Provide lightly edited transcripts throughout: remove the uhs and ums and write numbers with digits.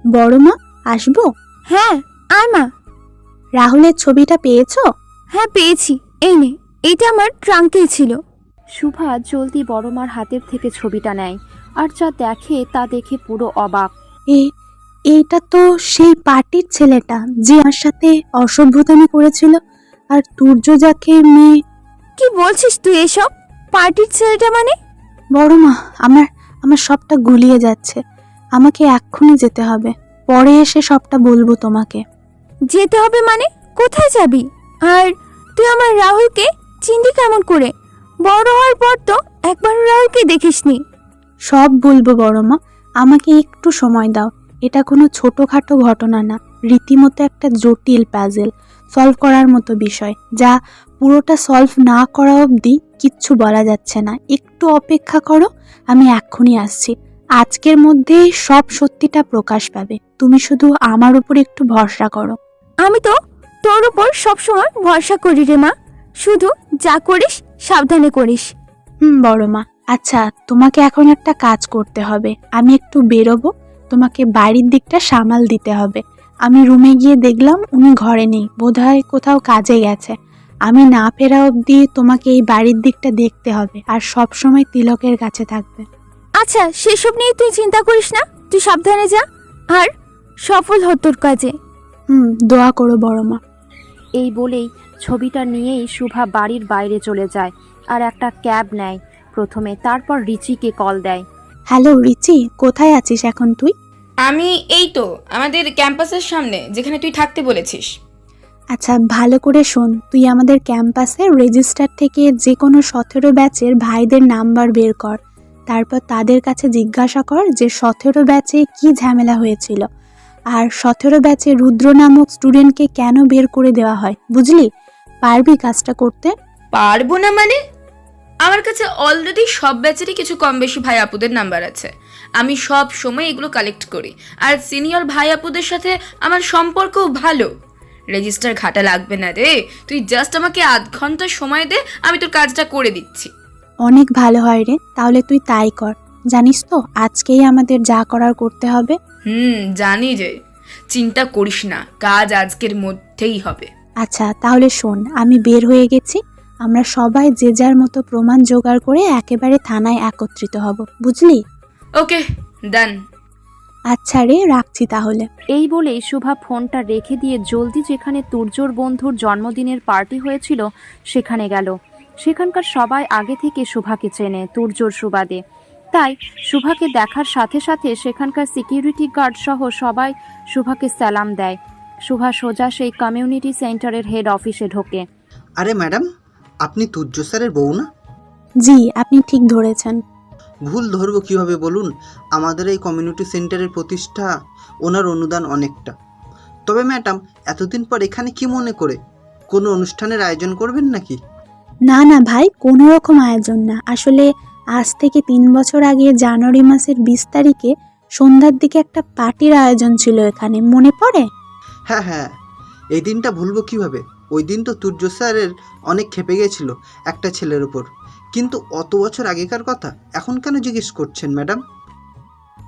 বড় মা, আসবো? হ্যাঁ আয় মা। রাহুলের ছবিটা পেয়েছো? হ্যাঁ পেয়েছি, এই নে, এইটা আমার ট্রাঙ্কেই ছিল। শুভা জলদি বড় মার হাতের থেকে ছবিটা নেয় আর যা দেখে তা দেখে পুরো অবাক। এইটা তো সেই পার্টির ছেলেটা যে আমার সাথে অসভ্যতামি করেছিল, আর তুর্য যাকে মেয়ে। কি বলছিস তুই এসব? পার্টির ছেলেটা মানে? বড় মা, আমার আমার সবটা গুলিয়ে যাচ্ছে। আমাকে এক্ষুনি যেতে হবে, পরে এসে সবটা বলবো তোমাকে। যেতে হবে মানে? কোথায় যাবি? আর তুই আমার রাহুলকে চিনলি কেমন করে? বড় হওয়ার পর তো একবার রাহুলকে দেখিসনি। সব বলবো বড় মা, আমাকে একটু সময় দাও। এটা কোনো ছোটখাটো ঘটনা না, রীতিমতো একটা জটিল প্যাজেল সলভ করার মতো বিষয়, যা পুরোটা সলভ না করা অবধি কিচ্ছু বলা যাচ্ছে না। একটু অপেক্ষা করো, আমি এক্ষুনি আসছি। আজকের মধ্যেই সব সত্যিটা প্রকাশ পাবে। তুমি শুধু আমার উপর একটু ভরসা করো। আমি তো তোর উপর সবসময় ভরসা করি রে মা, শুধু যা করিস সাবধানে করিস। বড় মা, আচ্ছা তোমাকে এখন একটা কাজ করতে হবে। আমি একটু বেরোবো, তোমাকে বাড়ির দিকটা সামাল দিতে হবে। আমি রুমে গিয়ে দেখলাম উনি ঘরে নেই, বোধহয় কোথাও কাজে গেছে। আমি না ফেরা অবধি তোমাকে এই বাড়ির দিকটা দেখতে হবে, আর সব সময় তিলকের কাছে থাকবে। আচ্ছা সেসব নিয়ে তুই চিন্তা করিস না, তুই সাবধানে যা আর সফল হ তোর কাজে। দোয়া করো বড় মা। এই বলেই ছবিটা নিয়েই শুভা বাড়ির বাইরে চলে যায় আর একটা ক্যাব নেয় প্রথমে, তারপর রিচিকে কল দেয়। হ্যালো রিচি, কোথায় আছিস এখন তুই? আমি এই তো আমাদের ক্যাম্পাসের সামনে, যেখানে তুই থাকতে বলেছিস। আচ্ছা ভালো করে শোন, তুই আমাদের ক্যাম্পাসের রেজিস্টার থেকে যে কোনো 17 ব্যাচের ভাইদের নাম্বার বের কর। তারপর তাদের কাছে জিজ্ঞাসা কর যে 17 ব্যাচে কি ঝামেলা হয়েছিল, আর 17 ব্যাচে রুদ্র নামক স্টুডেন্টকে কেন বের করে দেওয়া হয়। বুঝলি? পারবি কাজটা করতে? পারবো না মানে? আমার কাছে অলরেডি সব ব্যাচেরই কিছু কম বেশি ভাই আপুদের নাম্বার আছে। আমি সব সময় এগুলো কালেক্ট করি, আর সিনিয়র ভাই আপুদের সাথে আমার সম্পর্কও ভালো। রেজিস্টার ঘাটা লাগবে না রে, তুই জাস্ট আমাকে আধ ঘন্টা সময় দে, আমি তোর কাজটা করে দিচ্ছি। অনেক ভালো হয় রে, তাহলে তুই তাই কর। জানিস তো আজকেই আমাদের যা করার করতে হবে। জানি রে, চিন্তা করিস না, কাজ আজকের মধ্যেই হবে। আচ্ছা তাহলে শোন, আমি বের হয়ে গেছি। আমরা সবাই যে যার মতো প্রমাণ জোগাড় করে একেবারে থানায় একত্রিত হব, বুঝলি? ওকে, ডান। আচ্ছা রে, রাখছি তাহলে। এই বলেই শুভা ফোনটা রেখে দিয়ে জলদি যেখানে তুর্যর বন্ধুর জন্মদিনের পার্টি হয়েছিল সেখানে গেল। সেখানকার সবাই আগে থেকে শুভাকে চেনে তুর্যর সুবাদে, তাই শুভাকে দেখার সাথে সাথে সেখানকার সিকিউরিটি গার্ড সহ সবাই শুভাকে সালাম দেয়। শুভা সোজা সেই কমিউনিটি সেন্টারের হেড অফিসে ঢোকে। আরে ম্যাডাম, আপনি তুর্য স্যারের বউ না? জি, আপনি ঠিক ধরেছেন। ভুল ধরবো কীভাবে বলুন? আমাদের এই কমিউনিটি সেন্টারের প্রতিষ্ঠা, ওনার অনুদান অনেকটা। তবে ম্যাডাম, এতদিন পর এখানে কি মনে করে কোনো অনুষ্ঠানের আয়োজন করবেন নাকি? না না ভাই, কোনো রকম আয়োজন না। আসলে আজ থেকে 3 বছর আগে জানুয়ারি মাসের 20 তারিখে সন্ধ্যার দিকে একটা পার্টির আয়োজন ছিল এখানে, মনে পড়ে? হ্যাঁ হ্যাঁ, এই দিনটা ভুলবো কিভাবে? ওই দিন তো তুর্য স্যারের অনেক ক্ষেপে গেছিল একটা ছেলের উপর। কিন্তু অত বছর আগেকার কথা এখন কেন জিজ্ঞেস করছেন ম্যাডাম?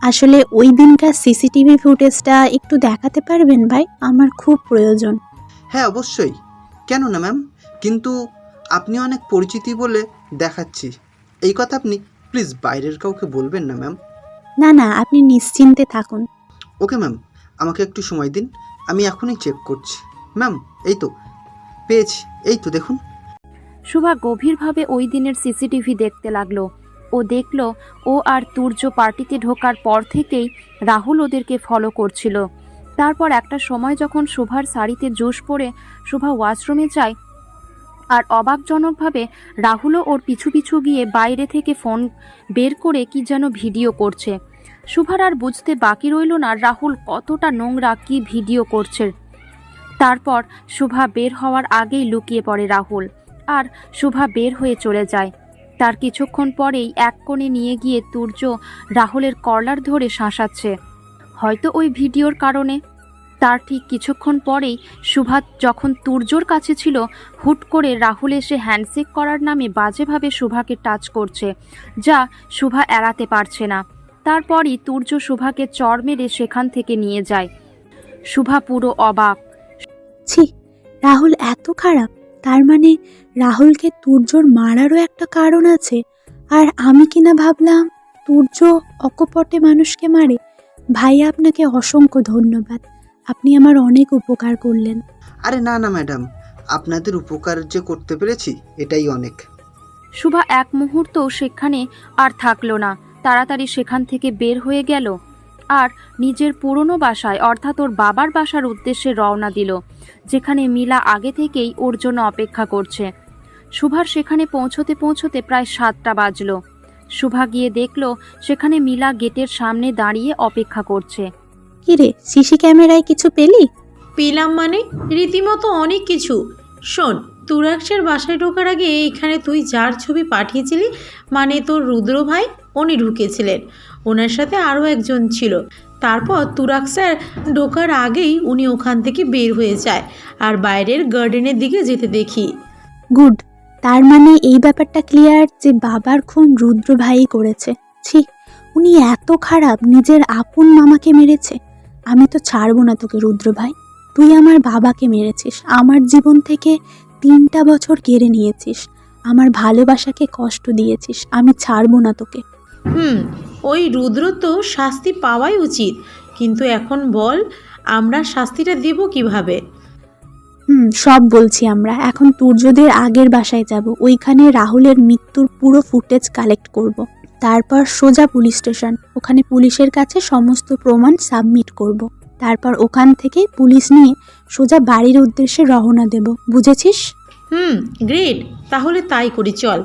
আসলে ওই দিনকার সিসিটিভি ফুটেজটা একটু দেখাতে পারবেন ভাই? আমার খুব প্রয়োজন। হ্যাঁ অবশ্যই, কেন না ম্যাম। কিন্তু আপনি অনেক পরিচিতি বলে দেখাচ্ছি, এই কথা আপনি প্লিজ বাইরের কাউকে বলবেন না ম্যাম। না না, আপনি নিশ্চিন্তে থাকুন। ওকে ম্যাম, আমাকে একটু সময় দিন, আমি এখনই চেক করছি। ম্যাম, এই তো পেয়েছি, এই তো দেখুন। শুভা গভীরভাবে ওই দিনের সিসিটিভি দেখতে লাগলো। ও দেখল ও আর তুর্য পার্টিতে ঢোকার পর থেকেই রাহুল ওদেরকে ফলো করছিল। তারপর একটা সময় যখন শুভার শাড়িতে জোশ পড়ে শুভা ওয়াশরুমে যায়, আর অবাকজনকভাবে রাহুলও ওর পিছু পিছু গিয়ে বাইরে থেকে ফোন বের করে কি যেন ভিডিও করছে। শুভার আর বুঝতে বাকি রইল না রাহুল কতটা নোংরা কি ভিডিও করছে। তারপর শুভা বের হওয়ার আগেই লুকিয়ে পড়ে রাহুল, আর শুভা বের হয়ে চলে যায়। তার কিছুক্ষণ পরেই এক কোণে নিয়ে গিয়ে তুর্য রাহুলের কলার ধরে শাসাচ্ছে, হয়তো ওই ভিডিওর কারণে। তার ঠিক কিছুক্ষণ পরেই শুভা যখন তুর্যর কাছে ছিল, হুট করে রাহুল এসে হ্যান্ডশেক করার নামে বাজেভাবে শুভাকে টাচ করছে, যা শুভা এড়াতে পারছে না। তারপরই তুর্য শুভাকে চড় মেরে সেখান থেকে নিয়ে যায়। শুভা পুরো অবাক। ছি, রাহুল এত খারাপ? তার মানে রাহুলকে তুর্যর মারারও একটা কারণ আছে। আর আমি কিনা ভাবলাম তুর্য অকপটে মানুষকে মারে। ভাইয়া, আপনাকে অসংখ্য ধন্যবাদ। আপনি আমার অনেক উপকার করলেন। আরে না না ম্যাডাম, আপনাদের উপকার যে করতে পেরেছি এটাই অনেক। শুভা এক মুহূর্ত সেখানে আর থাকলো না, তাড়াতাড়ি সেখান থেকে বের হয়ে গেল আর নিজের পুরনো বাসায় অর্থাৎ ওর বাবার বাসার উদ্দেশ্যে রওনা দিল, যেখানে মিলা আগে থেকেই ওর জন্য অপেক্ষা করছে। শুভার সেখানে পৌঁছতে পৌঁছতে প্রায় 7টা বাজলো। শুভা গিয়ে দেখলো সেখানে মিলা গেটের সামনে দাঁড়িয়ে অপেক্ষা করছে। কিরে, সিসি ক্যামেরায় কিছু পেলি? পেলাম মানে রীতিমতো অনেক কিছু। শোন, তুরাক্সের বাসায় ঢোকার আগে এখানে তুই যার ছবি পাঠিয়েছিলি, মানে তোর রুদ্র ভাই, উনি ঢুকেছিলেন। ওনার সাথে আরও একজন ছিল। তারপর তুরাক্সের ঢোকার আগেই উনি ওখান থেকে বের হয়ে যায় আর বাইরের গার্ডেনের দিকে যেতে দেখি। গুড। তার মানে এই ব্যাপারটা ক্লিয়ার যে বাবার খুন রুদ্র ভাই করেছে। ছি, উনি এত খারাপ, নিজের আপন মামাকে মেরেছে। আমি তো ছাড়বো না তোকে রুদ্র ভাই। তুই আমার বাবাকে মেরেছিস, আমার জীবন থেকে 3টা বছর কেড়ে নিয়েছিস, আমার ভালোবাসাকে কষ্ট দিয়েছিস। আমি ছাড়বো না তোকে। ওই রুদ্র তো শাস্তি পাওয়াই উচিত, কিন্তু এখন বল আমরা শাস্তিটা দেব কিভাবে? সব বলছি আমরা। এখন তুর্যদের আগের বাসায় যাব, ওইখানে রাহুলের মৃত্যুর পুরো ফুটেজ কালেক্ট করব। তারপর সোজা পুলিশ স্টেশন, ওখানে পুলিশের কাছে সমস্ত প্রমাণ সাবমিট করব। তারপর ওখান থেকে পুলিশ নিয়ে সোজা বাড়ির উদ্দেশ্যে রওনা দেব। বুঝেছিস? গ্রেট, তাহলে তাই করি, চল।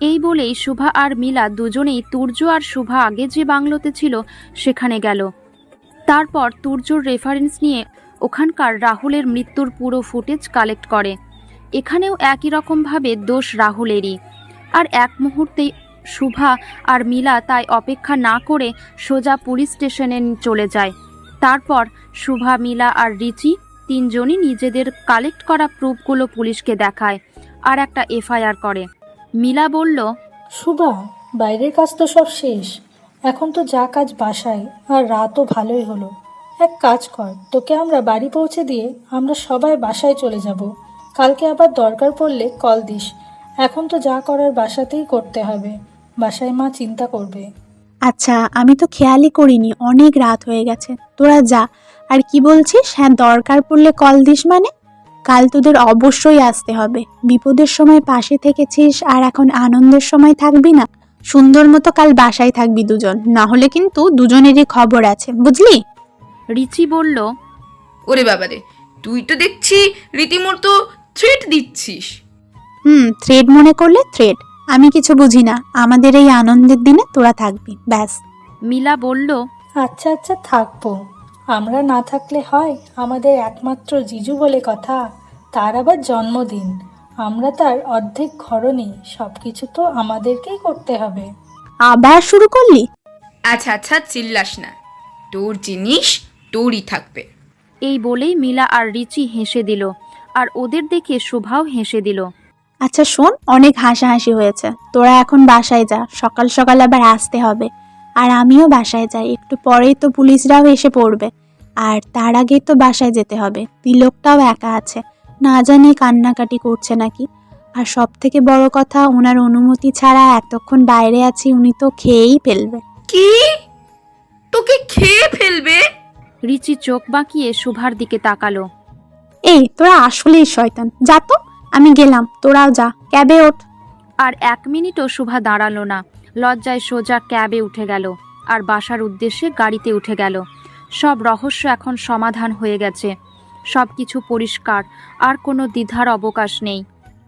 এই বলেই শুভা আর মিলা দুজনেই তুর্য আর শুভা আগে যে বাংলোতে ছিল সেখানে গেল। তারপর তুর্যর রেফারেন্স নিয়ে ওখানকার রাহুলের মৃত্যুর পুরো ফুটেজ কালেক্ট করে। এখানেও একই রকমভাবে দোষ রাহুলেরই। আর এক মুহূর্তেই শুভা আর মিলা তাই অপেক্ষা না করে সোজা পুলিশ স্টেশনে চলে যায়। তারপর শুভা, মিলা আর রিচি তিনজনই নিজেদের কালেক্ট করা প্রুফগুলো পুলিশকে দেখায় আর একটা এফআইআর করে। মিলা বলল, শুভা, বাইরের কাজ তো সব শেষ, এখন তো যা কাজ বাসায়। আর রাতও ভালোই হলো। এক কাজ কর, তোকে আমরা বাড়ি পৌঁছে দিয়ে আমরা সবাই বাসায় চলে যাব। কালকে আবার দরকার পড়লে কল দিস। এখন তো যা করার বাসাতেই করতে হবে, বাসায় মা চিন্তা করবে। আচ্ছা, আমি তো খেয়ালই করিনি, অনেক রাত হয়ে গেছে। তোরা যা। আর কি বলছিস? হ্যাঁ, দরকার পড়লে কল দিস মানে? কাল তোদের অবশ্যই আসতে হবে। বিপদের সময় পাশে থেকেছিস, আর এখন আনন্দের সময় থাকবি না? সুন্দর মতো কাল বাসায় থাকবি দুজন, না হলে কিন্তু দুজনেরই খবর আছে, বুঝলি? রিচি বলল, ওরে বাবারে, তুই তো দেখছি রীতিমতো থ্রেট দিচ্ছিস। থ্রেড মনে করলে থ্রেড। আমি কিছু বুঝি না। আমাদের এই আনন্দের দিনে তোরা থাকবি, ব্যাস। মিলা বলল, আচ্ছা আচ্ছা, থাকবো। আমরা না থাকলে হয়? আমাদের একমাত্র জিজু বলে কথা, তার আবার জন্মদিন। আমরা তার অর্ধেক ঘরণী, সব কিছু তো আমাদেরকেই করতে হবে। আবার শুরু করলি? আচ্ছা আচ্ছা, চিল্লাস না, তোর জিনিস তোরই থাকবে। এই বলেই মিলা আর রিচি হেসে দিল আর ওদের দেখে শুভাও হেসে দিল। আচ্ছা শোন, অনেক হাসাহাসি হয়েছে। তোরা এখন বাসায় যা, সকাল সকাল আবার আসতে হবে। আর আমিও বাসায় যাই, একটু পরেই তো পুলিশরাও এসে পড়বে। আর তার আগেই তো বাসায় যেতে হবে। তিলকটাও একা আছে, না জানি কান্নাকাটি করছে নাকি। আর সব থেকে বড় কথা, ওনার অনুমতি ছাড়া এতক্ষণ বাইরে আছি, উনি তো খেয়েই ফেলবে। কি? তোকে খেয়ে ফেলবে? রিচি চোখ বাঁকিয়ে শুভার দিকে তাকালো। এই, তোরা আসলেই শয়তান। যা তো, আমি গেলাম, তোরাও যা, ক্যাবে ওঠ। আর 1 মিনিটও শুভা দাঁড়ালো না, লজ্জায় সোজা ক্যাবে উঠে গেল আর বাসার উদ্দেশ্যে গাড়িতে উঠে গেল। সব রহস্য এখন সমাধান হয়ে গেছে, সব কিছু পরিষ্কার, আর কোনো দ্বিধার অবকাশ নেই।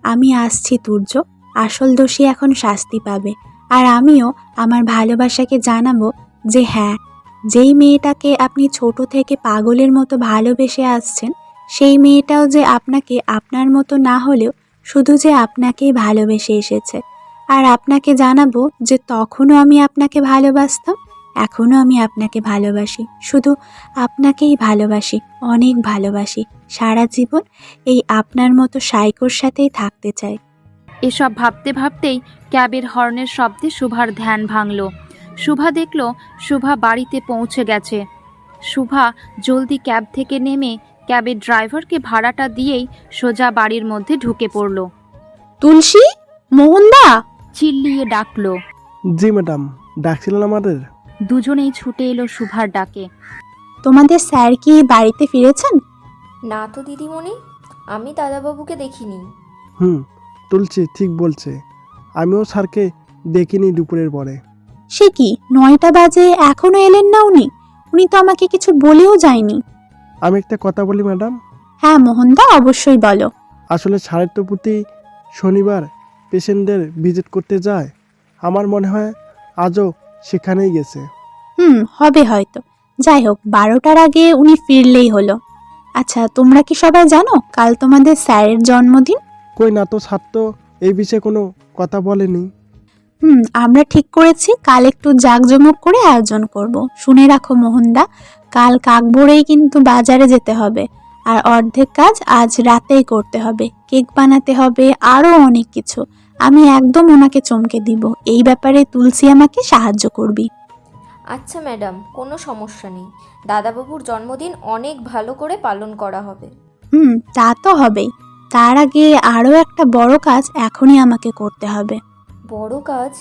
আমি আসছি তুর্য, আসল দোষী এখন শাস্তি পাবে। আর আমিও আমার ভালোবাসাকে জানাবো যে হ্যাঁ, যেই মেয়েটাকে আপনি ছোট থেকে পাগলের মতো ভালোবেসে আসছেন, সেই মেয়েটাও যে আপনাকে আপনার মতো না হলেও শুধু যে আপনাকেই ভালোবেসে এসেছে। আর আপনাকে জানাবো যে তখনও আমি আপনাকে ভালোবাসতাম, এখনও আমি আপনাকে ভালোবাসি, শুধু আপনাকেই ভালোবাসি, অনেক ভালোবাসি। সারা জীবন এই আপনার মতো সাইকোর সাথেই থাকতে চাই। এসব ভাবতে ভাবতেই ক্যাবের হর্নের শব্দে শুভার ধ্যান ভাঙল। শুভা দেখল শুভা বাড়িতে পৌঁছে গেছে। শুভা জলদি ক্যাব থেকে নেমে ক্যাবের ড্রাইভারকে ভাড়াটা দিয়েই সোজা বাড়ির মধ্যে ঢুকে পড়ল। তুলসী, মোহনদা। চিল্লিয়ে ডাকলো। জি ম্যাডাম, ডাকছিলেন আমাদের? দুজনেই ছুটে এলো শুভার ডাকে। তোমাদের স্যার কি বাড়িতে ফিরেছেন? না তো দিদিমণি, আমি দাদাবাবুকে দেখিনি। তুলছি ঠিক বলছে, আমিও স্যারকে দেখিনি দুপুরের পরে। সে কি 9টা বাজে এখনো এলেন না উনি? উনি তো আমাকে কিছু বলেও যায়নি। আমি একটা কথা বলি ম্যাডাম। হ্যাঁ মোহনদা, অবশ্যই বলো। আসলে স্যারের তো প্রতি শনিবার পেশেন্টদের ভিজিট করতে যায়। আমার মনে হয় আজও সেখানেই গেছে। হবে হয়তো। যাই হোক, 12টার আগে উনি ফিরলেই হলো। আচ্ছা, তোমরা কি সবাই জানো কাল তোমাদের স্যারের জন্মদিন? কই না তো, স্যার তো এই বিষয়ে কোনো কথা বলেনি। আমরা ঠিক করেছি কাল একটু জাঁকজমক করে আয়োজন করব। শুনে রাখো মোহনদা, কাল কাক ভোরেই কিন্তু বাজারে যেতে হবে, আর অর্ধেক কাজ আজ রাতেই করতে হবে। কেক বানাতে হবে, আরও অনেক কিছু। আমি একদম ওনাকে চমকে দিব। এই ব্যাপারে তুলসী আমাকে সাহায্য করবি। আচ্ছা ম্যাডাম, কোনো সমস্যা নেই। দাদাবাবুর জন্মদিন অনেক ভালো করে পালন করা হবে। তা তো হবেই। তার আগে আরও একটা বড় কাজ এখনই আমাকে করতে হবে। বড় কাজ?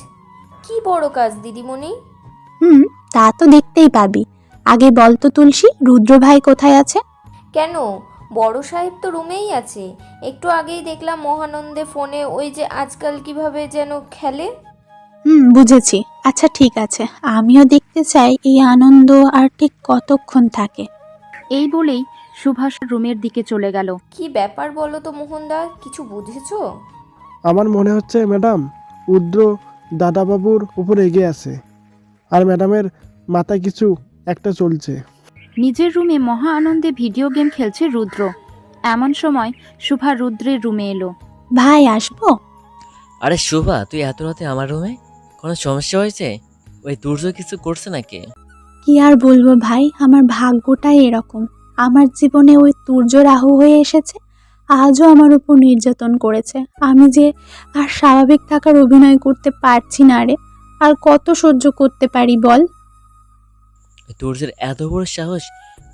কি বড় কাজ দিদিমণি? তা তো দেখতেই পাবি। আগে বল তো তুলসী, রুদ্র ভাই কোথায় আছে? কেন, বড় সাহেব তো রুমেই আছে। একটু আগেই দেখলাম মহানন্দে ফোনে ওই যে আজকাল কিভাবে যেন খেলে। বুঝেছি। আচ্ছা ঠিক আছে, আমিও দেখতে চাই এই আনন্দ আর ঠিক কতক্ষণ থাকে। এই বলেই সুভাষ রুমের দিকে চলে গেল। কি ব্যাপার বলো তো মোহনদা, কিছু বুঝেছো? আমার মনে হচ্ছে ম্যাডাম রুদ্র দাদাবাবুর উপর এগিয়ে আছে, আর ম্যাডামের মাথায় কিছু একটা চলছে। নিজের রুমে মহা আনন্দে ভিডিও গেম খেলছে রুদ্র। এমন সময় শুভা রুদ্রের রুমে এলো। ভাই আসবো? আরে শোভা, তুই এত রাতে আমার রুমে? কোনো সমস্যা হয়েছে? ওই তুর্য কিছু করছে নাকি? কি আর বলবো ভাই, আমার ভাগ্যটাই এরকম। আমার জীবনে ওই তুর্য রাহু হয়ে এসেছে। আজও আমার উপর নির্যাতন করেছে। আমি যে আর স্বাভাবিক থাকার অভিনয় করতে পারছি না রে। আর কত সহ্য করতে পারি বল? তুর্যের এত বড় সাহস,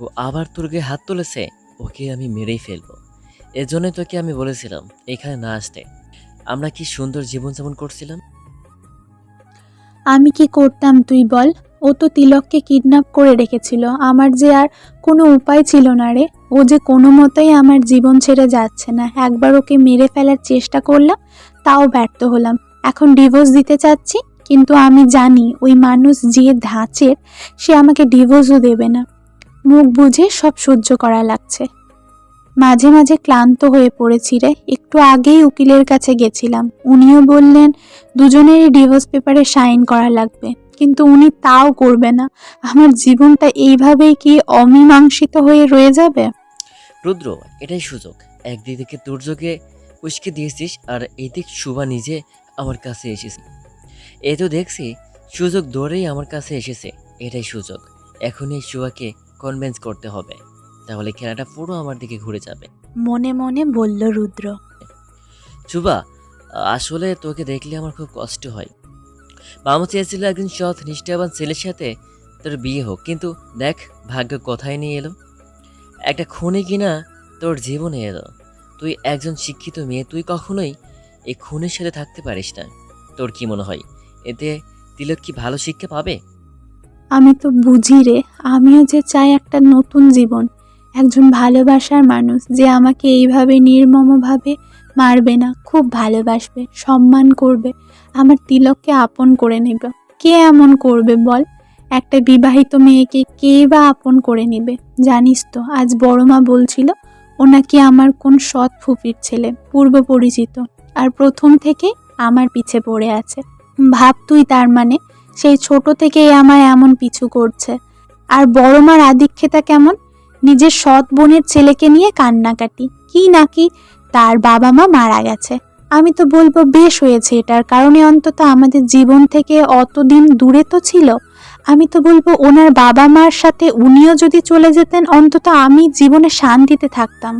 ও আবার তোর গায়ে হাত তুলেছে। ওকে আমি মেরেই ফেলবো। এর জন্যই তোকে আমি বলেছিলাম এখানে না আসতে। আমরা কি সুন্দর জীবনযাপন করছিলাম। আমি কি করতাম তুই বল? ও তো তিলককে কিডন্যাপ করে রেখেছিল। আমার যে আর কোনো উপায় ছিল না রে। ও যে কোনো মতেই আমার জীবন ছেড়ে যাচ্ছে না। একবার ওকে মেরে ফেলার চেষ্টা করলাম, তাও ব্যর্থ হলাম। এখন ডিভোর্স দিতে চাচ্ছি, কিন্তু আমি জানি ওই মানুষ যে ধাঁচের, সে আমাকে ডিভোর্সও দেবে না। মুখ বুঝে সব সহ্য করা লাগছে। মাঝে মাঝে ক্লান্ত হয়ে পড়েছি রে। একটু আগেই উকিলের কাছে গেছিলাম। উনিও বললেন দুজনেরই ডিভোর্স পেপারে সাইন করা লাগবে, কিন্তু উনি তাও করবে না। আমার জীবনটা এইভাবেই কি অমীমাংসিত হয়ে রয়ে যাবে? রুদ্র, এটাই সুযোগ। একদিক থেকে তুর্যকে উস্কে দিয়েছিস, আর এদিক শুভা নিজে আমার কাছে এসেছে। এ তো দেখছি সুযোগ ধরেই আমার কাছে এসেছে। এটাই সুযোগ। এখনই শুভাকে কনভিন্স করতে হবে, তাহলে খেলাটা পুরো আমার দিকে ঘুরে যাবে। মনে মনে বলল রুদ্র। শুভা, আসলে তোকে দেখলে আমার খুব কষ্ট হয়। মামা চেয়েছিল একদিন সৎ নিষ্ঠাবান ছেলের সাথে তোর বিয়ে হোক, কিন্তু দেখ ভাগ্য কোথায় নিয়ে এলো। একটা খুনি কিনা তোর জীবনে এলো। তুই একজন শিক্ষিত মেয়ে, তুই কখনোই এই খুনের সাথে থাকতে পারিস না। তোর কি মনে হয় এতে তিলক কি ভালো শিক্ষা পাবে? আমি তো বুঝি রে, আমিও যে চাই একটা নতুন জীবন। একজন ভালোবাসার মানুষ যে আমাকে এইভাবে নির্মমভাবে মারবে না, খুব ভালোবাসবে, সম্মান করবে, আমার তিলককে আপন করে নেবে। কে এমন করবে বল? একটা বিবাহিত মেয়েকে কে বা আপন করে নেবে? জানিস তো, আজ বড়মা বলছিল ও নাকি আমার কোন সৎ ফুফির ছেলে, পূর্ব পরিচিত, আর প্রথম থেকে আমার পিছে পড়ে আছে। ভাব তুই, তার মানে সেই ছোট থেকেই আমার এমন পিছু করছে। আর বড়মার আদিক্ষেতা কেমন? নিজের সৎ বোনের ছেলেকে নিয়ে কান্নাকাটি, কি নাকি তার বাবা মা মারা গেছে। আমি তো বলবো বেশ হয়েছে, এটার কারণে অন্তত আমাদের জীবন থেকে অতদিন দূরে তো ছিল। আমি তো বলবো ওনার বাবা মার সাথে উনিও যদি চলে যেতেন, অন্তত আমি জীবনে শান্তিতে থাকতাম।